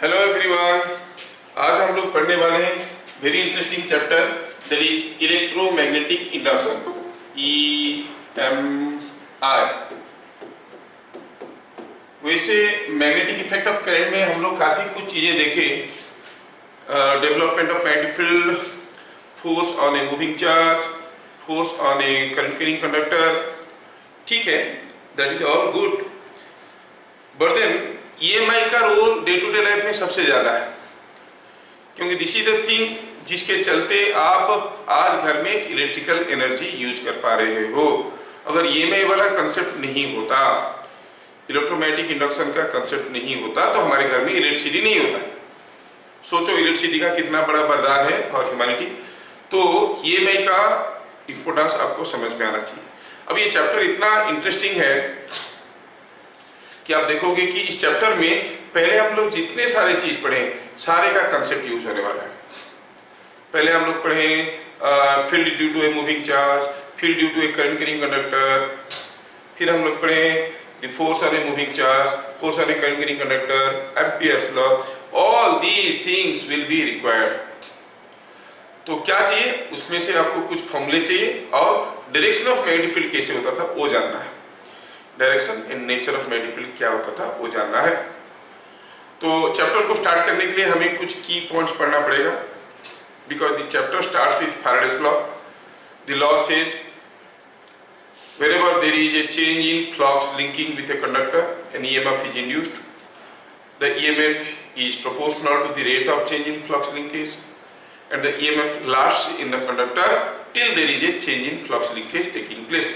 Hello everyone, आज हम लोग पढ़ने वाले हैं very interesting chapter that is electromagnetic induction EMI। वैसे मैग्नेटिक इफेक्ट ऑफ करंट में हम लोग काफी कुछ चीजें देखे, development of magnetic field, force on a moving charge, force on a current carrying conductor. ठीक है, that is all good, but then EMI का role day to day life में सबसे ज्यादा है, क्योंकि दिस इज द थिंग जिसके चलते आप आज घर में इलेक्ट्रिकल एनर्जी यूज कर पा रहे हो। अगर EMI वाला कंसेप्ट नहीं होता, इलेक्ट्रोमैग्नेटिक इंडक्शन का कंसेप्ट नहीं होता, तो हमारे घर में इलेक्ट्रिसिटी नहीं होता। सोचो इलेक्ट्रिसिटी का कितना बड़ा वरदान है फॉर ह्यूमैनिटी। तो EMI का इंपोर्टेंस आपको समझ में आना चाहिए। अब ये चैप्टर इतना इंटरेस्टिंग है कि आप देखोगे कि इस चैप्टर में पहले हम लोग जितने सारे चीज पढ़े, सारे का कंसेप्ट यूज होने वाला है। पहले हम लोग पढ़े field due to a moving charge, field due to a current carrying conductor, फिर हम लोग पढ़े the force on a moving charge, force on a current carrying conductor, Ampere's law. All these things will be required. तो क्या चाहिए उसमें से? आपको कुछ फॉर्मूले चाहिए और डायरेक्शन ऑफ मैग्नेटिक फील्ड कैसे होता था वो जानना है। Direction and nature of magnetic field क्या होता था वो जानना है। तो चैप्टर को स्टार्ट करने के लिए हमें कुछ की पॉइंट्स पढ़ना पड़ेगा, because the chapter starts with Faraday's law. The law says wherever there is a change in flux linking with a conductor, an EMF is induced. The EMF is proportional to the rate of change in flux linkage, and the EMF lasts in the conductor till there is a change in flux linkage taking place.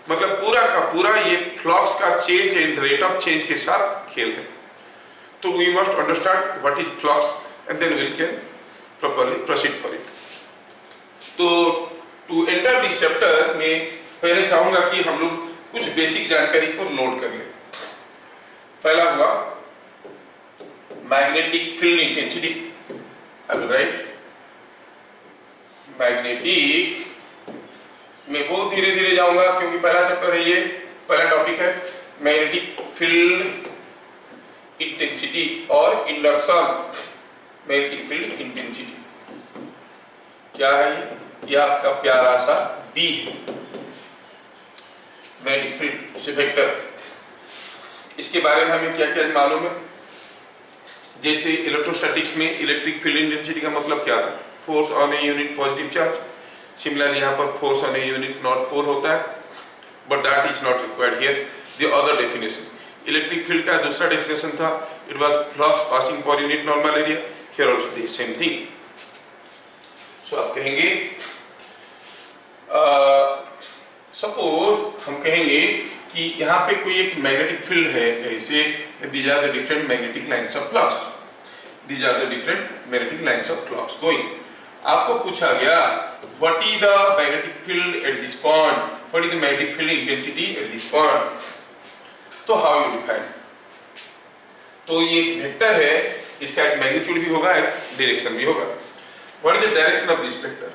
मतलब पूरा का पूरा ये flux का change and rate of change के साथ खेल है। तो we must understand what is flux and then we can properly proceed for it. तो टू एंटर दिस चैप्टर में पहले चाहूंगा कि हम लोग कुछ बेसिक जानकारी को नोट कर लें। पहला हुआ magnetic field intensity. I am right? Magnetic मैं बहुत धीरे धीरे जाऊंगा क्योंकि पहला चैप्टर है, ये पहला टॉपिक है मैग्नेटिक फील्ड इंटेंसिटी और इंडक्शन। मैग्नेटिक फील्ड इंटेंसिटी क्या है? ये आपका प्यारा सा बी है, मैग्नेटिक फील्ड से वेक्टर। इसके बारे में हमें क्या क्या मालूम है? जैसे इलेक्ट्रोस्टैटिक्स में इलेक्ट्रिक फील्ड इंटेंसिटी का मतलब क्या था? Force on a unit positive charge. Similarly यहाँ पर force on a unit north pole होता है, but that is not required here. The other definition, electric field का दूसरा डेफिनेशन था, it was flux passing per unit normal area. Here also the same thing. So आप कहेंगे, suppose हम कहेंगे कि यहाँ पे कोई एक मैग्नेटिक फील्ड है, ऐसे these are the different magnetic lines of flux, these are the different magnetic lines of flux going. आपको पूछा गया what is the magnetic field at this point, what is the magnetic field intensity at this point, तो how you define? तो ये एक vector है, इसका एक मैग्नीट्यूड भी होगा, एक डायरेक्शन भी होगा। what is the direction of this vector?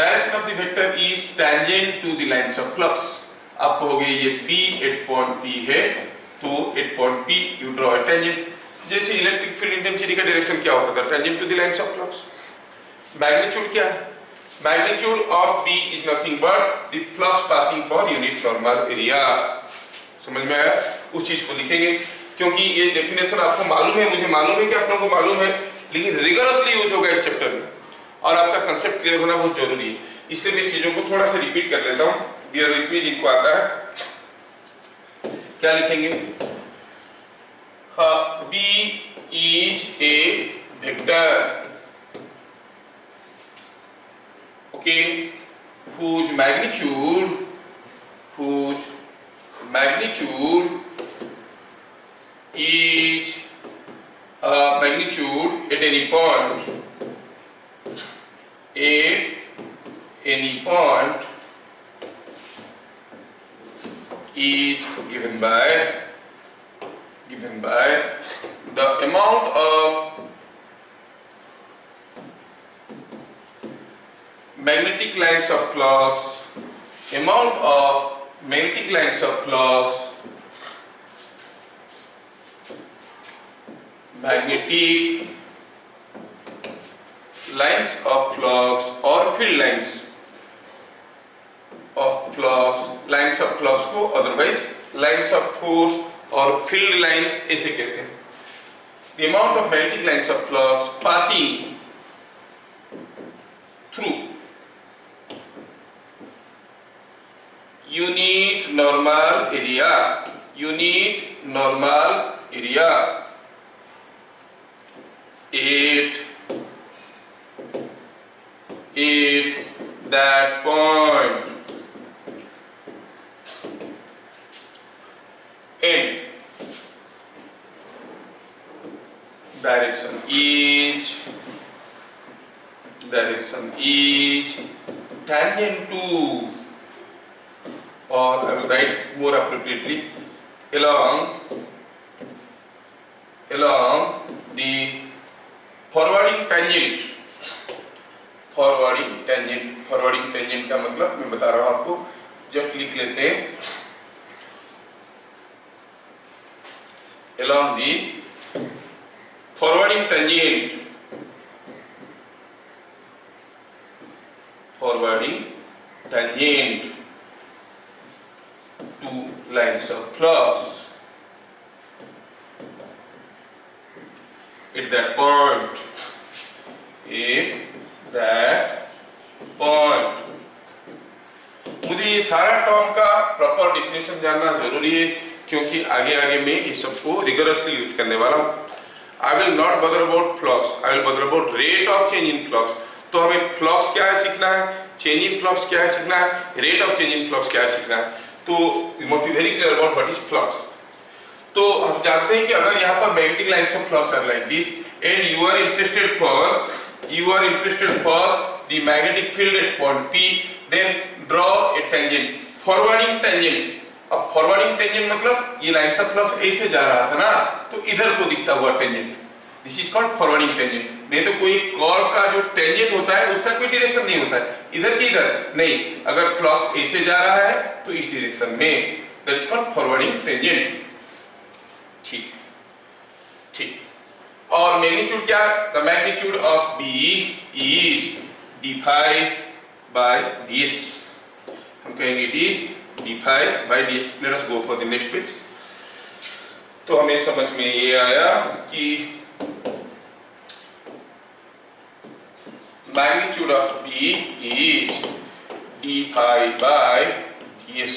direction of the vector is tangent to the lines of flux। आप कहोगे ये P at point P है, तो at point P you draw a tangent। जैसे इलेक्ट्रिक फील्ड इंटेंसिटी का direction क्या होता था? tangent to the lines of flux। Magnitude क्या है? Magnitude of B is nothing but the flux passing per unit normal area। समझ में आया? उस चीज को लिखेंगे, क्योंकि ये डेफिनेशन आपको मालूम है, मुझे मालूम है कि आप लोगों को मालूम है, लेकिन रिगरसली यूज होगा इस चैप्टर में और आपका कंसेप्ट क्लियर होना बहुत जरूरी है। इसलिए मैं चीजों को थोड़ा सा रिपीट कर लेता हूँ, बियर विथ मी जिनको आता है। क्या लिखेंगे? B is a vector, okay, whose magnitude is magnitude at any point is given by the amount of magnetic lines of flux, amount of magnetic lines of flux magnetic lines of flux और field lines of flux, lines of flux को otherwise lines of force और field lines ऐसे कहते हैं। The amount of magnetic lines of flux passing through unit normal area, unit normal area at that point and direction is tangent to, or I will write more appropriately, along the forwarding tangent का मतलब मैं बता रहा हूं आपको, just लिख लेते हैं, along the forwarding tangent to lines of flux at that point, मुझे ये सारा टर्म का प्रॉपर डिफिनेशन जानना जरूरी है, क्योंकि आगे मैं इस सबको रिगरसली यूज करने वाला हूँ। I will not bother about flux, I will bother about rate of change in flux। तो हमें फ्लक्स क्या है सीखना है, चेंज इन फ्लक्स क्या है सीखना है, rate of change in flux क्या है सीखना है। तो you must be very clear about what is flux. तो हम जानते हैं कि अगर यहाँ पर magnetic lines of flux are like this and you are interested for the magnetic field at point P, देन draw a tangent, forwarding tangent. अब फॉरवर्डिंग टेंजेंट मतलब ये लाइंस ऑफ फ्लक्स ऐसे जा रहा था ना, तो इधर को दिखता हुआ tangent, this is called forwarding tangent. नहीं तो कोई कर्व का जो टेंजेंट होता है उसका कोई डायरेक्शन नहीं होता है, इधर की इधर नहीं, अगर फ्लक्स ऐसे जा रहा है तो इस डायरेक्शन में, that is called forwarding tangent. ठीक। और मैग्नीट्यूड क्या, the magnitude of B is d phi by ds, हम कहेंगे it is d phi by ds। let us go for the next page। तो हमें समझ में ये आया कि magnitude of B is d phi by ds,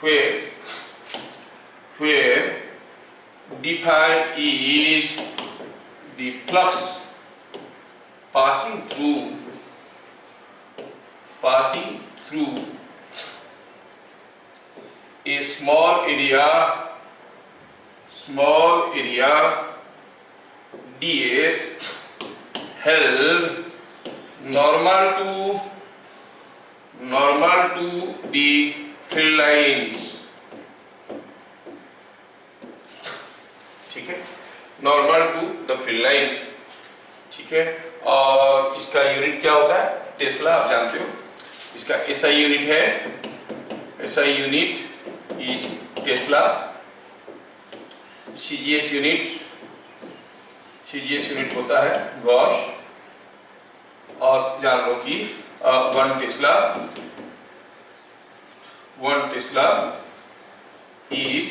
where d phi is the flux passing through a small area ds held normal to the field lines। ठीक है, normal to the field lines. ठीक है, और इसका unit क्या होता है, Tesla, आप जानते हो। इसका SI यूनिट है, SI unit is Tesla. CGS unit होता है गॉश। और जान लो कि 1 Tesla is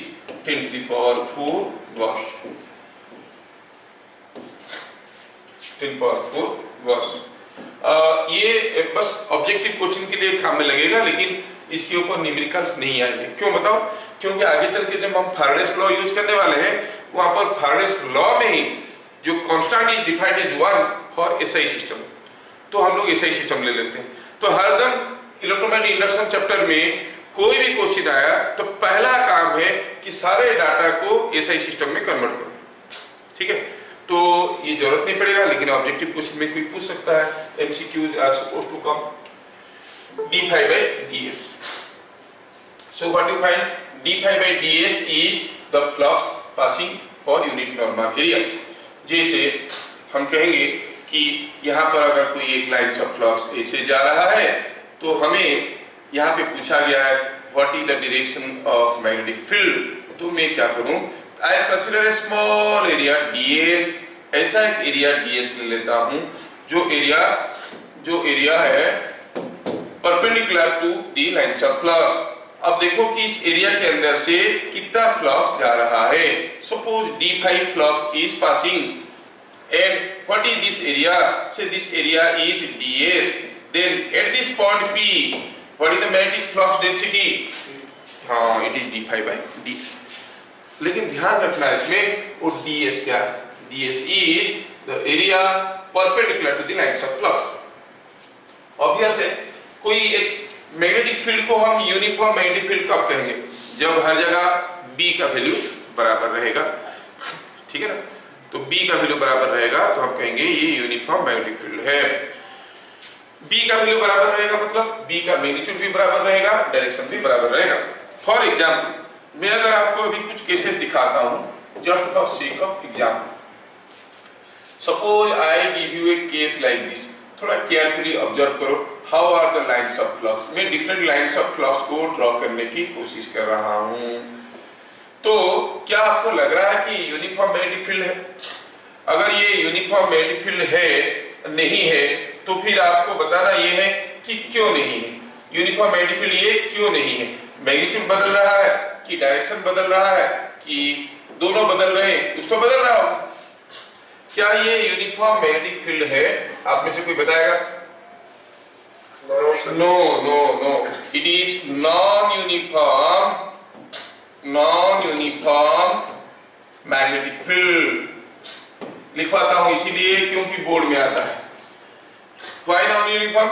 10 to the power 4 gosh, 10 power 4 gosh. ये बस ऑब्जेक्टिव क्वेश्चन के लिए काम में लगेगा, लेकिन इसके ऊपर न्यूमेरिकल्स नहीं आएंगे। क्यों बताओ, क्योंकि आगे चल के जब हम फैराडेस लॉ यूज करने वाले हैं, वहां पर फैराडेस लॉ में ही जो constant is defined as 1 for SI system, तो हम लोग SI सिस्टम ले लेते हैं। तो हरदम इलेक्ट्रोमैग्नेटिक इंडक्शन चैप्टर में कोई भी क्वेश्चन आया तो पहला काम है कि सारे डाटा को SI सिस्टम में कन्वर्ट करो। ठीक है, तो ये जरूरत नहीं पड़ेगा, लेकिन ऑब्जेक्टिव क्वेश्चन में कोई पूछ सकता है, MCQs are supposed to come d phi by ds। So what you find, d phi by ds is the flux passing for unit normal area। जैसे हम कहेंगे कि यहाँ पर अगर कोई एक लाइन ऑफ फ्लक्स ऐसे जा रहा है, तो हमें यहाँ पे पूछा गया है what is the direction of magnetic field. तो मैं क्या करूँ, I consider a small area ds, ऐसा एक एरिया ds ले लेता हूं जो एरिया है perpendicular to the lines of flux. अब देखो कि इस एरिया के अंदर से कितना फ्लक्स जा रहा है। Suppose d5 flux is passing and what is this area? Say this area is ds. Then at this point P, what is the magnetic flux density? हाँ, it is d5 by d. लेकिन ध्यान रखना इसमें वो ds क्या है? ds is the area perpendicular to the lines of flux. Obvious है, कोई एक मैग्नेटिक फील्ड को हम यूनिफॉर्म मैग्नेटिक फील्ड कब कहेंगे? जब हर जगह B का वैल्यू बराबर रहेगा, ठीक है ना? तो B का वैल्यू बराबर रहेगा तो हम कहेंगे ये यूनिफॉर्म मैग्नेटिक फील्ड है। B का वैल्यू बराबर रहेगा मतलब B का मैग्नीट्यूड भी बराबर रहेगा, डायरेक्शन भी बराबर रहेगा। फॉर एग्जांपल मैं अगर आपको अभी कुछ केसेस दिखाता हूं just for sake of example. Suppose I give you a case like this, थोड़ा केयरफुली ऑब्जर्व करो how are the lines of flux. मैं डिफरेंट लाइंस ऑफ फ्लक्स को ड्रॉ करने की कोशिश कर रहा हूं। तो क्या आपको लग रहा है कि यूनिफॉर्म मैग्नेटिक फील्ड है? अगर ये यूनिफॉर्म मैग्नेटिक फील्ड है नहीं है तो फिर आपको बताना ये है कि क्यों नहीं है। यूनिफॉर्म मैग्नेटिक फील्ड ये क्यों नहीं है? मैग्नीट्यूड बदल रहा है कि डायरेक्शन बदल रहा है कि दोनों बदल रहे हैं? कुछ तो बदल रहा होगा। क्या ये यूनिफॉर्म मैग्नेटिक फील्ड है? आप में से कोई बताएगा? No no no, it is non uniform magnetic field. लिखवाता हूं इसीलिए क्योंकि बोर्ड में आता है। Why non uniform?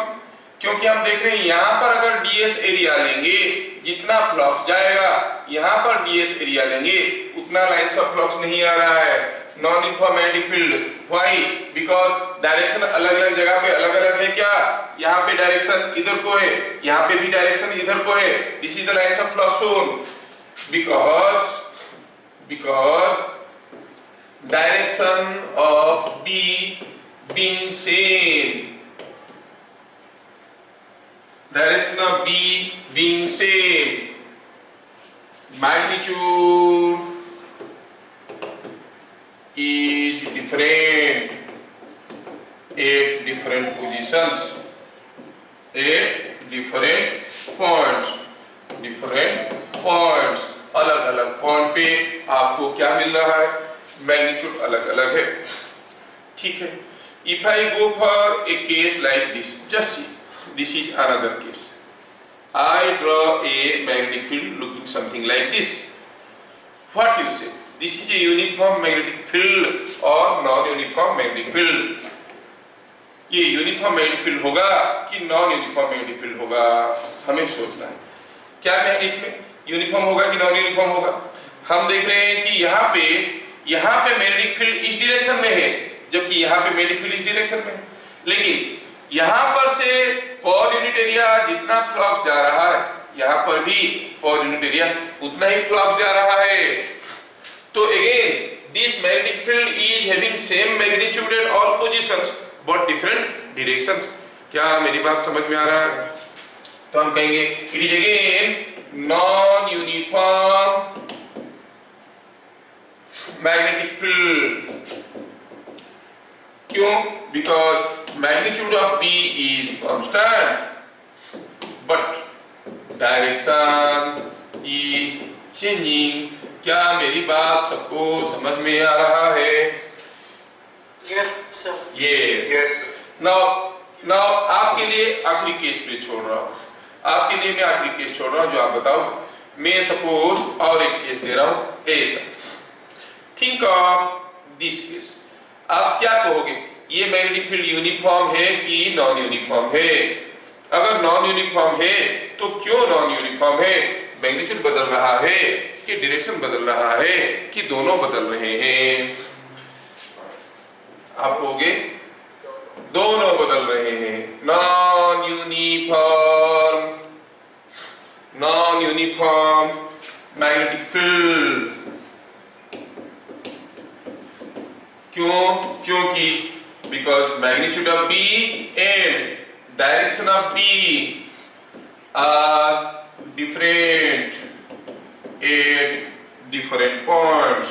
क्योंकि हम देख रहे हैं यहां पर अगर ds एरिया लेंगे जितना फ्लक्स जाएगा, यहां पर ds एरिया लेंगे उतना लाइंस ऑफ फ्लक्स नहीं आ रहा है। Non uniform magnetic field. Why? Because direction अलग अलग जगह पे अलग अलग है। क्या यहाँ पे डायरेक्शन इधर को है, यहाँ पे भी डायरेक्शन इधर को है। This is the lines of flux shown because direction of B being same, magnitude is different at different positions, at different points, अलग अलग पॉइंट पे आपको क्या मिल रहा है? मैग्नीट्यूड अलग अलग है। ठीक है। If I go for a case like this, just see, this is another case. I draw a magnetic field looking something like this. What you say? This is a uniform magnetic field or non-uniform magnetic field? ये uniform magnetic field होगा कि non uniform magnetic field होगा? हमें सोचना है। क्या कहेंगे इसमें? यूनिफॉर्म होगा कि नॉन यूनिफॉर्म होगा? हम देख रहे हैं कि यहाँ पे मैग्नेटिक फील्ड इस डायरेक्शन में है जबकि यहाँ पे मैग्नेटिक फील्ड इस डायरेक्शन में है। लेकिन यहाँ पर से पर यूनिट एरिया जितना फ्लक्स जा रहा है यहाँ पर भी पर यूनिट एरिया उतना ही फ्लक्स जा रहा है। तो again this magnetic field is having same magnitude at all positions but different directions. क्या मेरी बात समझ में आ रहा है? तो हम कहेंगे it is again non uniform magnetic field. क्यों? Because magnitude of B is constant but direction is changing. क्या मेरी बात सबको समझ में आ रहा है? Yes, sir. Yes. Now आपके लिए आखिरी केस पे छोड़ रहा हूँ। आपके लिए मैं आखिरी केस छोड़ रहा हूँ जो आप बताओ। मैं सपोज और एक केस दे रहा हूँ ऐसा। Think of this case. आप क्या कहोगे? ये मैग्नेटिक फील्ड यूनिफॉर्म है कि नॉन यूनिफॉर्म है? अगर नॉन यूनिफॉर्म है तो क्यों नॉन यूनिफॉर्म है? मैग्नीट्यूड बदल रहा है कि डायरेक्शन बदल रहा है कि दोनों बदल रहे हैं? आप कहोगे दोनों बदल रहे हैं। Non uniform magnetic field. क्योंकि because magnitude of B and direction of B are different at different points.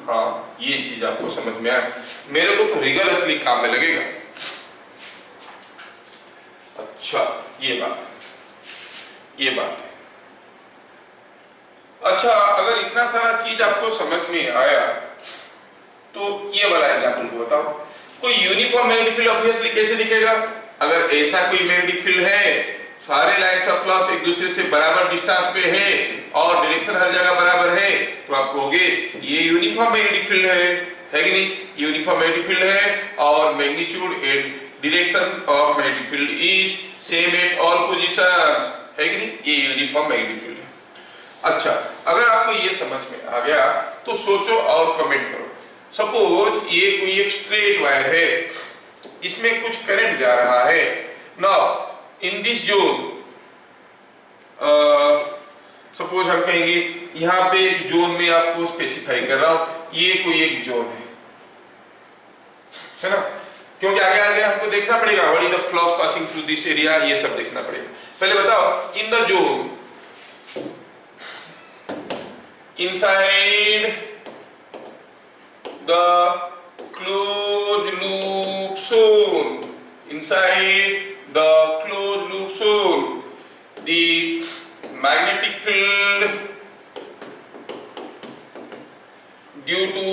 हाँ, ये चीज आपको समझ में आए, मेरे को तो रिगरसली काम में लगेगा। अच्छा, ये बात है। अच्छा, अगर इतना सारा चीज आपको समझ में आया तो ये वाला एग्जाम्पल को बताओ। कोई यूनिफॉर्म मैग्नेटिक फील्ड ऑब्वियसली कैसे दिखेगा? अगर ऐसा कोई मैग्नेटिक फील्ड है, सारे लाइंस ऑफ फ्लक्स एक दूसरे से बराबर डिस्टेंस पे है और डायरेक्शन हर जगह बराबर है, तो आप कहोगे ये यूनिफॉर्म मैग्नेटिक फील्ड है कि नहीं? यूनिफॉर्म मैग्नेटिक फील्ड है और magnitude and direction of magnetic field is same at all positions, है कि नहीं? ये यूनिफॉर्म मैग्नेटिक फील्ड है। अच्छा, अगर आपको ये समझ में आ गया तो सोचो और कमेंट करो। सपोज ये कोई एक स्ट्रेट वायर है, इसमें कुछ करंट जा रहा है। Now in this zone, suppose हम कहेंगे यहाँ पे एक जोन में आपको स्पेसिफाई कर रहा हूं, ये कोई एक जोन है ना? क्योंकि आगे हमको देखना पड़ेगा what is the flux passing through this area, ये सब देखना पड़ेगा। पहले बताओ, in the zone inside the closed loop zone, inside the closed loop zone, the magnetic field due to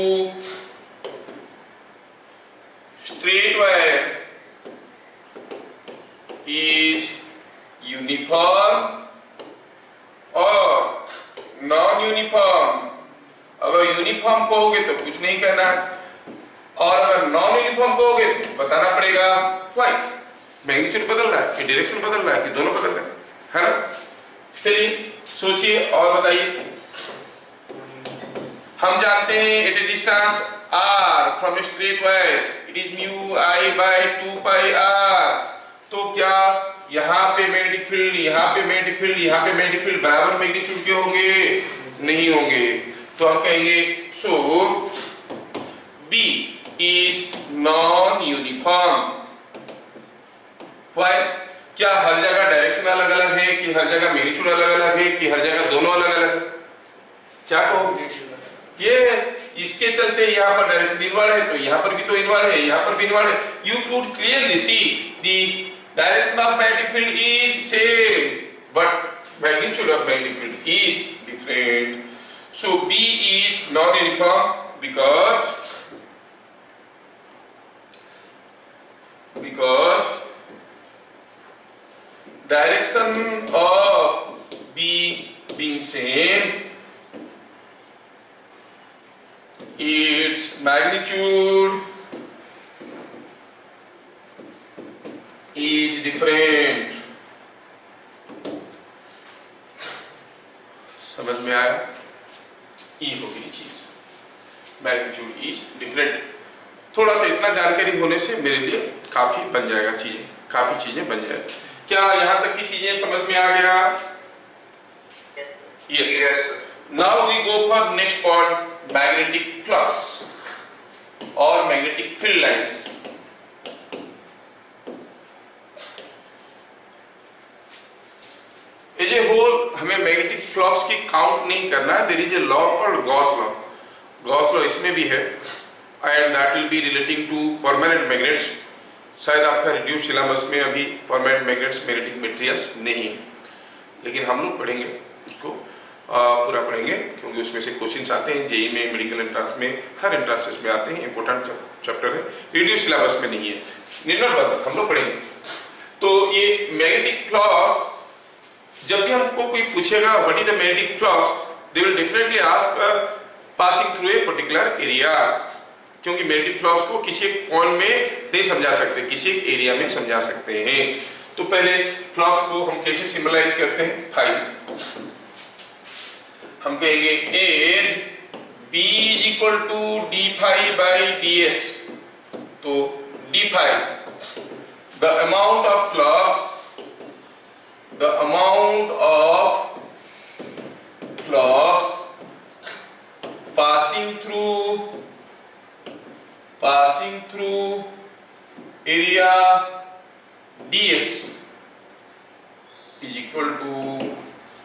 straight wire is uniform और नॉन यूनिफॉर्म। अगर uniform कहोगे तो कुछ नहीं कहना, और अगर नॉन यूनिफॉर्म कहोगे तो बताना पड़ेगा व्हाई, मैग्नीट्यूड बदल रहा है कि डायरेक्शन बदल रहा है कि दोनों बदल रहे हैं, है ना? चलिए सोचिए और बताइए। हम जानते हैं at a distance r from a straight wire it is mu i by 2 pi r, तो क्या यहाँ पे मैग्नेटिक फील्ड, यहाँ पे मैग्नेटिक फील्ड, यहाँ पे मैग्नेटिक फील्ड बराबर मैग्नीट्यूड के होंगे? नहीं होंगे। तो हम कहेंगे सो B is non uniform. Why? क्या हर जगह डायरेक्शन अलग अलग है कि हर जगह मैग्नीट्यूड अलग अलग है कि हर जगह दोनों अलग अलग है? क्या कहोगे? यस, इसके चलते यहाँ पर डायरेक्शन इनवर्ड है तो यहाँ पर भी तो इनवर्ड है, यहाँ पर भी इनवर्ड है। You could clearly see the direction of magnetic field is same, but magnitude of magnetic field is different. So B is non-uniform because direction of B being same, its magnitude is different. समझ में आया? ई होगी ये चीज, magnitude is different. थोड़ा सा इतना जानकारी होने से मेरे लिए काफी बन जाएगा, काफी चीजें बन जाएगी। क्या यहाँ तक की चीजें समझ में आ गया? Yes. Now we go for next point, magnetic flux और magnetic field lines. As a whole हमें मैग्नेटिक फ्लक्स की काउंट नहीं करना है। There is a law called Gauss law. Gauss law इसमें भी है and that will be relating to permanent magnets. शायद आपका रिड्यूस सिलेबस में अभी परमानेंट मैग्नेट्स मैग्नेटिक मटेरियल्स नहीं है, लेकिन हम लोग पढ़ेंगे इसको, पूरा पढ़ेंगे क्योंकि उसमें से क्वेश्चंस आते हैं जेईई में, मेडिकल एंट्रेंस में, हर एंट्रेंसेस में आते हैं। इंपॉर्टेंट चैप्टर है, रिड्यूस सिलेबस में नहीं है, निर्णय हम लोग पढ़ेंगे। तो ये मैग्नेटिक फ्लक्स, जब भी हमको कोई पूछेगा what is the magnetic flux, they will definitely ask passing through a particular area, क्योंकि मैग्नेटिक फ्लक्स को किसी एक पॉइंट में नहीं समझा सकते, किसी एक एरिया में समझा सकते हैं। तो पहले फ्लक्स को हम कैसे सिंबलाइज करते हैं? फाई से। हम कहेंगे as B is equal to d phi by d s. तो d phi the amount of flux, the amount of flux passing through area ds is equal to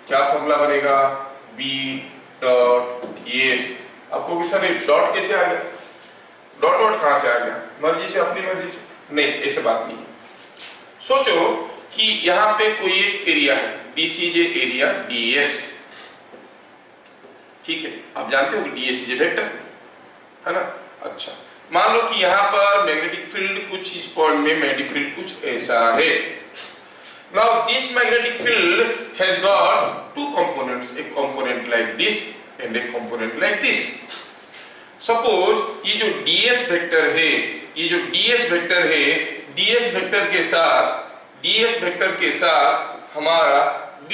क्या फॉर्मूला बनेगा, B डॉट ds। आपको कि sir dot कैसे आ गया, dot dot कहां से आ गया, मर्जी से, अपनी मर्जी से? नहीं, ऐसे बात नहीं। सोचो कि यहां पे कोई एक एरिया है, this is a area ds, ठीक है, आप जानते हो कि ds इज ए वेक्टर, है ना। अच्छा, मान लो कि यहां पर मैग्नेटिक फील्ड कुछ इस पॉइंट में मैग्नेटिक फील्ड कुछ ऐसा है। Now this magnetic field has got two components, A component like this and A component like this. Suppose ये जो ds वेक्टर है, ये जो ds वेक्टर है, ds वेक्टर के साथ हमारा b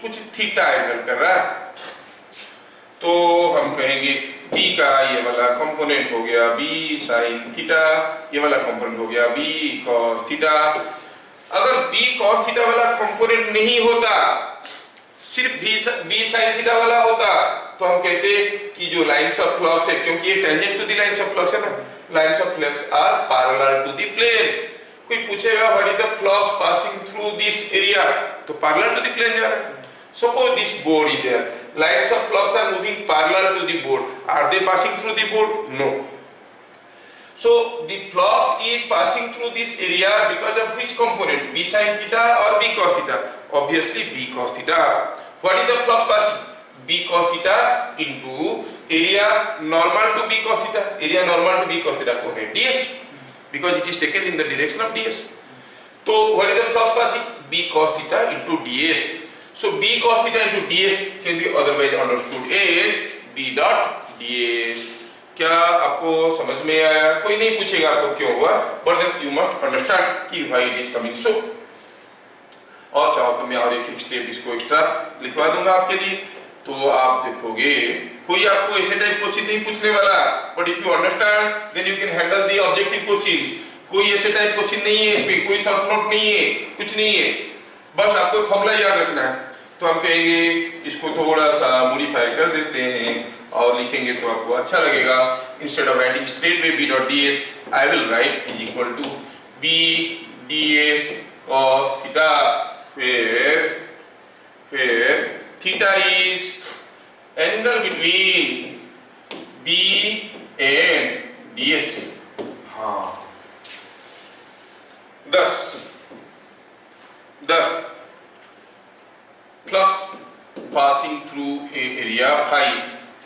कुछ थीटा एंगल कर रहा है, तो हम कहेंगे b का ये वाला कंपोनेंट हो गया b sin थीटा, ये वाला कंपोनेंट हो गया b cos थीटा। अगर b cos थीटा वाला कंपोनेंट नहीं होता, सिर्फ b sin थीटा वाला होता, तो हम कहते कि जो लाइंस ऑफ फ्लक्स है, क्योंकि ये tangent to the lines of flux है ना, lines of flux are parallel to the plane. कोई पूछेगा what is the flux passing through this area, तो पैरेलल टू द प्लेन जा रहा है। Suppose this board is there, lines of flux are moving parallel to the board, are they passing through the board? No. So the flux is passing through this area because of which component, b sin theta or b cos theta? Obviously b cos theta. What is the flux passing? b cos theta into area normal to b cos theta, area normal to b cos theta को है ds, because it is taken in the direction of ds. So what is the flux passing? b cos theta into ds. So b cos theta into ds can be otherwise understood as b dot ds। क्या आपको समझ में आया? कोई नहीं पूछेगा आपको क्यों हुआ, but then you must understand कि why it is coming so। और चाहो तो मैं और एक स्टेप इसको एक्स्ट्रा लिखवा दूंगा आपके लिए, तो आप देखोगे कोई आपको ऐसे टाइप क्वेश्चन नहीं पूछने वाला, but if you understand then you can handle the objective questions। कोई ऐसे टाइप क्वेश्चन नहीं है इसमें, कोई शॉर्ट नोट नहीं है, कुछ नहीं है, बस आपको फॉर्मूला याद रखना है। तो हम कहेंगे इसको थोड़ा सा मॉडिफाई कर देते हैं और लिखेंगे तो आपको अच्छा लगेगा। Instead of writing straight way b dot ds, I will write is equal to b ds cos theta, where theta is angle between b and ds। हाँ, thus flux passing through a area phi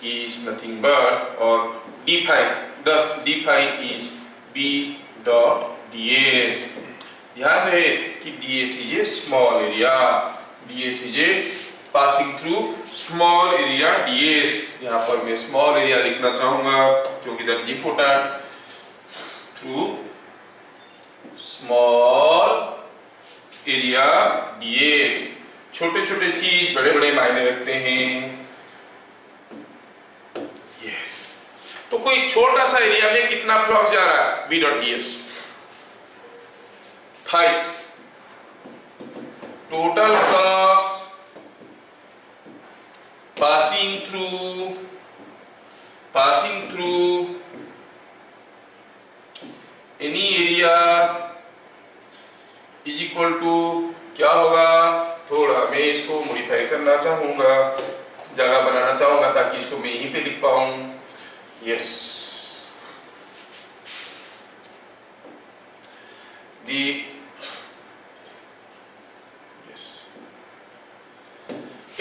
is nothing but or d phi, thus d phi is b dot ds। ध्यान रहे कि ds is a small area, ds is a passing through small area ds। यहाँ पर मैं small area लिखना चाहूँगा क्योंकि that is important, through small area ds। छोटे छोटे चीज बड़े बड़े मायने रखते हैं। यस, तो कोई छोटा सा एरिया में कितना फ्लक्स जा रहा है, b dot ds, phi total flux passing through any area is equal to क्या होगा, थोड़ा मैं इसको मॉडिफाई करना चाहूंगा, जगह बनाना चाहूंगा ताकि इसको मैं यहीं पे लिख पाऊं। Yes,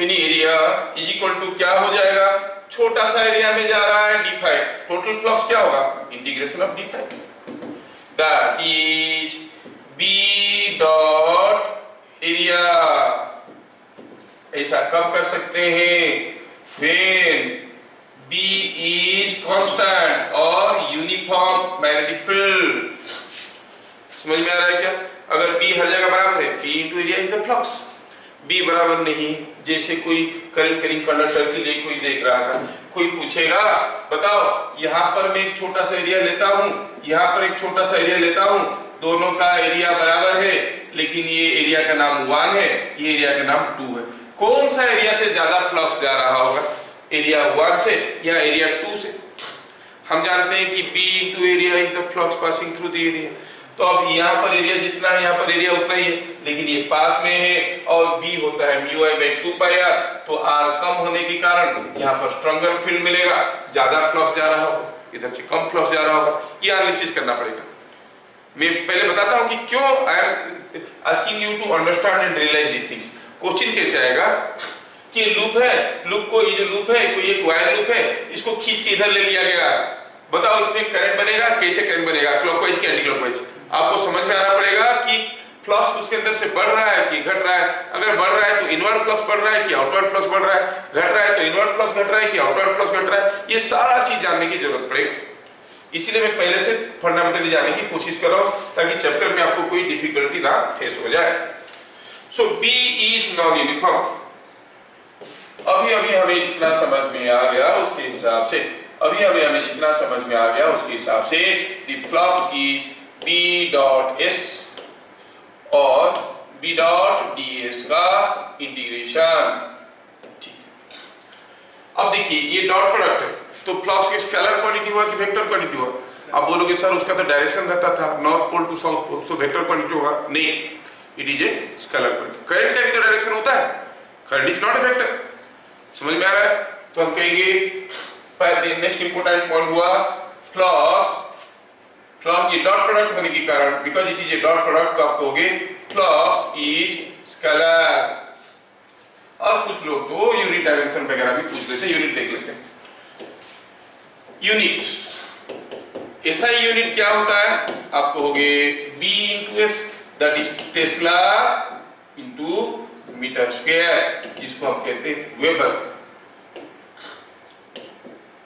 any area is equal to क्या हो जाएगा, छोटा सा एरिया में जा रहा है d फाइ, टोटल फ्लक्स क्या होगा, integration of d phi, that is b dot area. ऐसा कब कर सकते हैं, when b is constant और यूनिफॉर्म मैग्नेटिक फील्ड। समझ में आ रहा है क्या? अगर b हर जगह बराबर है, p into area is the flux, b बराबर नहीं, जैसे कोई करंट कैरिंग कंडक्टर के लिए कोई देख रहा था, कोई पूछेगा बताओ यहाँ पर मैं एक छोटा सा एरिया लेता हूँ, यहाँ पर एक छोटा सा एरिया लेता हूँ, दोनों का एरिया बराबर है, लेकिन ये एरिया का नाम 1 है, ये एरिया का नाम 2 है, कौन सा एरिया से ज्यादा फ्लक्स जा रहा होगा, एरिया 1 से या एरिया 2 से? हम जानते हैं कि b into area is the flux passing through the area, तो अब यहाँ पर एरिया जितना है यहाँ पर एरिया उतना ही है, लेकिन ये पास में है और b होता है म्यू आई बाई 2πr, तो r कम होने के कारण यहाँ पर स्ट्रॉन्गर फील्ड मिलेगा, ज्यादा फ्लक्स जा रहा होगा, इधर से कम फ्लक्स जा रहा होगा। ये एनालिसिस करना पड़ेगा। मैं पहले बताता हूँ कि क्यों I am asking you to understand and realise this things. Question कैसे आएगा कि लूप है, लूप को ये जो लूप है कोई एक वायर लूप है, इसको खींच के इधर ले लिया गया, बताओ इसमें करंट बनेगा, कैसे करंट बनेगा, क्लॉकवाइज कि एंटी क्लॉकवाइज। आपको समझ में आना पड़ेगा कि फ्लक्स उसके अंदर से बढ़ रहा है कि घट रहा है। अगर बढ़ रहा है तो इनवर्ड फ्लक्स बढ़ रहा है कि आउटवर्ड फ्लक्स बढ़ रहा है, घट रहा है तो इनवर्ड फ्लक्स घट रहा है कि आउटवर्ड फ्लक्स घट रहा है, ये सारा चीज जानने की जरूरत पड़ेगी। इसीलिए मैं पहले से फंडामेंटली जानने की कोशिश कर रहा हूं ताकि चैप्टर में आपको कोई डिफिकल्टी ना फेस हो जाए। सो बी इज नॉन यूनिफॉर्म। अभी हमें इतना समझ में आ गया उसके हिसाब से, हमें जितना समझ में आ गया उसके हिसाब से the flux is B dot S और B डॉट ds का इंटीग्रेशन। ठीक है, अब देखिए ये डॉट प्रोडक्ट है, तो फ्लक्स के स्केलर क्वांटिटी हुआ कि वेक्टर क्वांटिटी हुआ? आप बोलोगे सर उसका तो डायरेक्शन रहता था north pole to south pole, तो वेक्टर क्वांटिटी होगा? नहीं, it is a scalar quantity. Current का भी तो डायरेक्शन होता है, current is not a vector. समझ में आ रहा है? तो हम कहेंगे नेक्स्ट इंपोर्टेंट पॉइंट हुआ फ्लक्स ये डॉट प्रोडक्ट होने के कारण, because it is a dot product, तो आप कहोगे फ्लक्स इज स्केलर। और कुछ लोग तो यूनिट डायमेंशन वगैरह भी पूछ लेते हैं, यूनिट देख लेते हैं। यूनिट, एसआई यूनिट क्या होता है? आप कहोगे B into S, that is tesla into metre square, जिसको हम कहते हैं वेबर,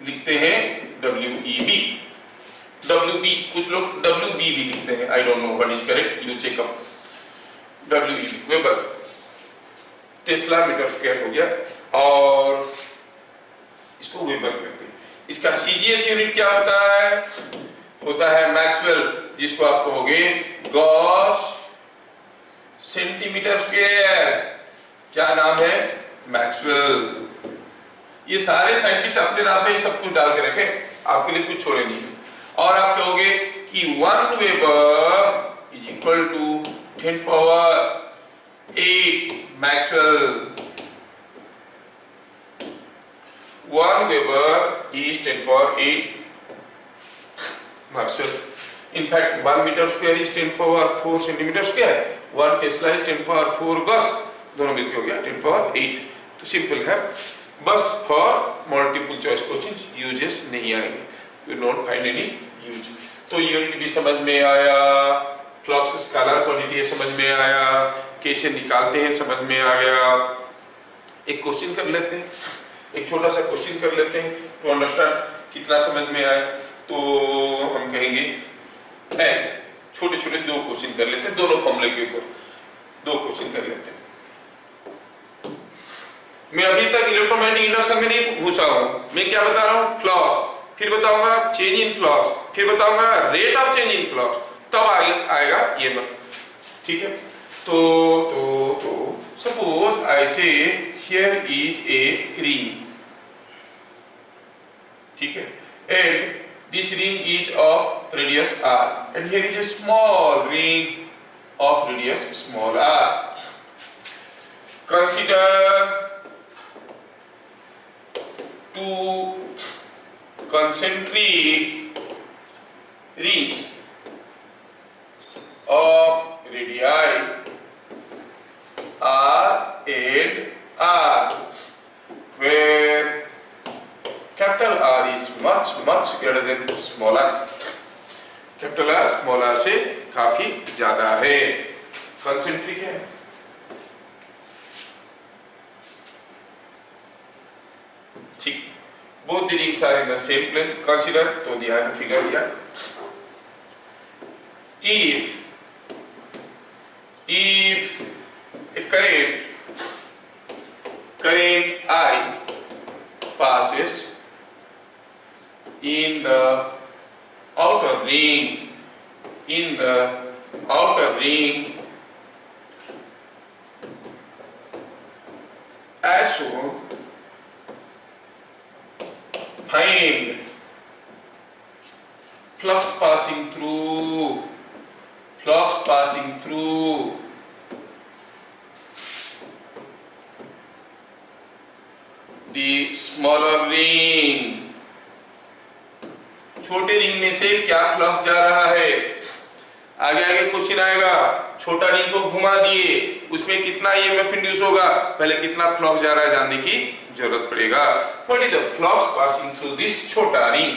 लिखते हैं WEB। WB, कुछ लोग WB भी लिखते हैं, I don't know what is correct, you check up. WEB weber, tesla metre square हो गया और इसको वेबर कहते हैं। इसका CGS यूनिट क्या होता है? होता है मैक्सवेल, जिसको आप कहोगे गॉस सेंटीमीटर स्क्वायर। क्या नाम है? मैक्सवेल। ये सारे साइंटिस्ट अपने नाम पे ही सब कुछ डाल के रखे, आपके लिए कुछ छोड़े नहीं। और आप कहोगे कि 1 weber is equal to 10 power 8 maxwell. 1 weber is 10 power 8 Maxwell. In fact, 1 meter square is 10 power 4 centimeter square. 1 Tesla is 10 power 4 Gauss. दोनों मिलके हो गया 10 power 8। तो सिंपल है, बस for multiple choice questions uses नहीं आएंगे, you not find any use. तो यूनिट भी समझ में आया, फ्लक्स स्केलर क्वांटिटी समझ में आया, कैसे निकालते हैं समझ में आ गया। एक क्वेश्चन कर लेते हैं, एक छोटा सा क्वेश्चन कर लेते हैं टू अंडरस्टैंड कितना समझ में आया। तो हम कहेंगे ऐसे छोटे छोटे 2 क्वेश्चन कर लेते हैं, दोनों फॉर्मूले के ऊपर 2 क्वेश्चन कर लेते हैं। मैं अभी तक इलेक्ट्रोमैग्नेटिक इंडक्शन में नहीं घुसा हूं, मैं क्या बता रहा हूं? फ्लक्स, फिर बताऊंगा चेंज इन फ्लक्स, फिर बताऊंगा rate of change in flux, तब आएगा EMF। ठीक है, तो सपोज आई से here is a ring, ठीक है, and this ring is of radius r, and here is a small ring of radius small r. Consider 2 concentric rings of radii r and r, where capital R is much greater than small r. Capital R small r से काफी ज्यादा है, concentric है। ठीक, both the rings are in the same plane. Consider, तो दिया है, figure दिया। If a current I passes in the outer ring, as shown, find flux passing through flux passing through the smaller ring, छोटे ring में से क्या flux जा रहा है। आगे आगे क्वेश्चन आएगा, छोटा रिंग को घुमा दिए, उसमें कितना ईएमएफ इंड्यूस होगा, पहले कितना फ्लक्स जा रहा है जानने की जरूरत पड़ेगा। What is the flux passing through this छोटा रिंग।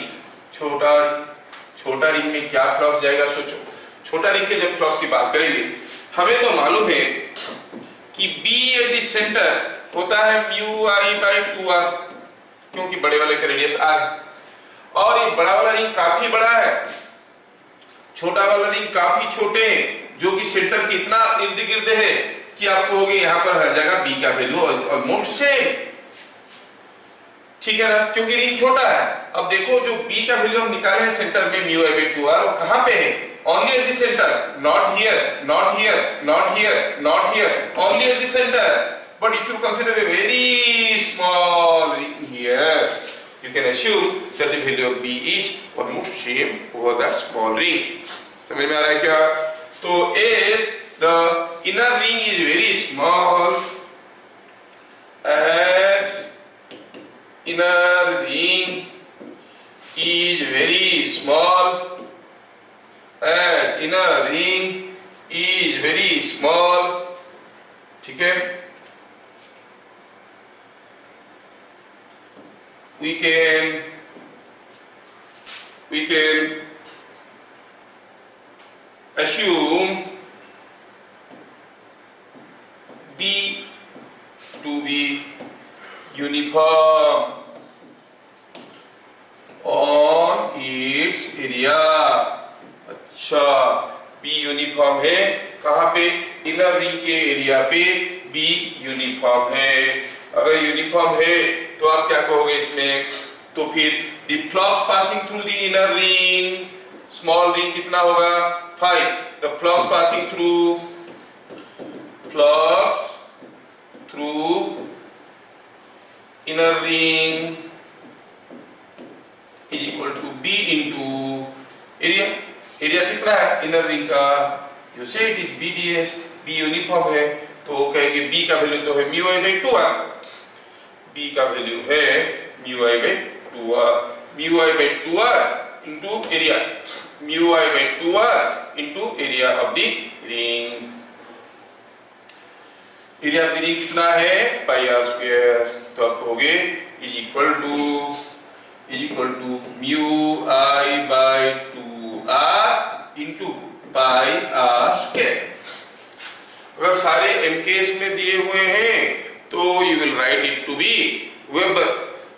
छोटा रिंग में क्या फ्लक्स जाएगा, सोचो। छोटा रिंग के जब फ्लक्स की बात करेंगे, हमें तो मालूम है कि बी एट द सेंटर होता है म्यू आई बाई 2r, क्योंकि बड़े वाले का रेडियस r, और ये बड़ा वाला रिंग काफी बड़ा है, छोटा वाला रिंग काफी छोटे हैं, जो कि सेंटर के इतना इर्द गिर्द है कि आपको होगे यहाँ पर हर जगह बी का वैल्यू ऑलमोस्ट सेम, ठीक है ना, क्योंकि रिंग छोटा है। अब देखो जो बी का वैल्यू हम निकाले हैं सेंटर में म्यू आई बाई 2r, वो कहाँ पे है, only at the centre, not here, not here, not here, not here, only at the centre. But if you consider a very small ring here, you can assume that the value of B is almost same over that small ring. समझ में आ रहा है क्या? तो as the inner ring is very small, as inner ring is very small, as inner ring is very small, ठीक है? We can assume B to be uniform on its area। अच्छा, B यूनिफॉर्म है कहाँ पे, inner ring के area पे B uniform है। अगर यूनिफॉर्म है तो आप क्या कहोगे इसमें, तो फिर the flux passing through the inner ring, small ring कितना होगा 5, the flux passing through inner ring is equal to B into area. Area कितना है इनर रिंग का, जो से it is BDS, B uniform है, तो कहेंगे बी का वैल्यू तो है mu I by 2r, B का वैल्यू है mu I by 2r, mu I by 2r into area, mu I by 2r into area of the ring. Area of the ring कितना है pi r square, तो आप कहोगे is equal to mu I by 2r into pi r square. अगर सारे MKS में दिए हुए हैं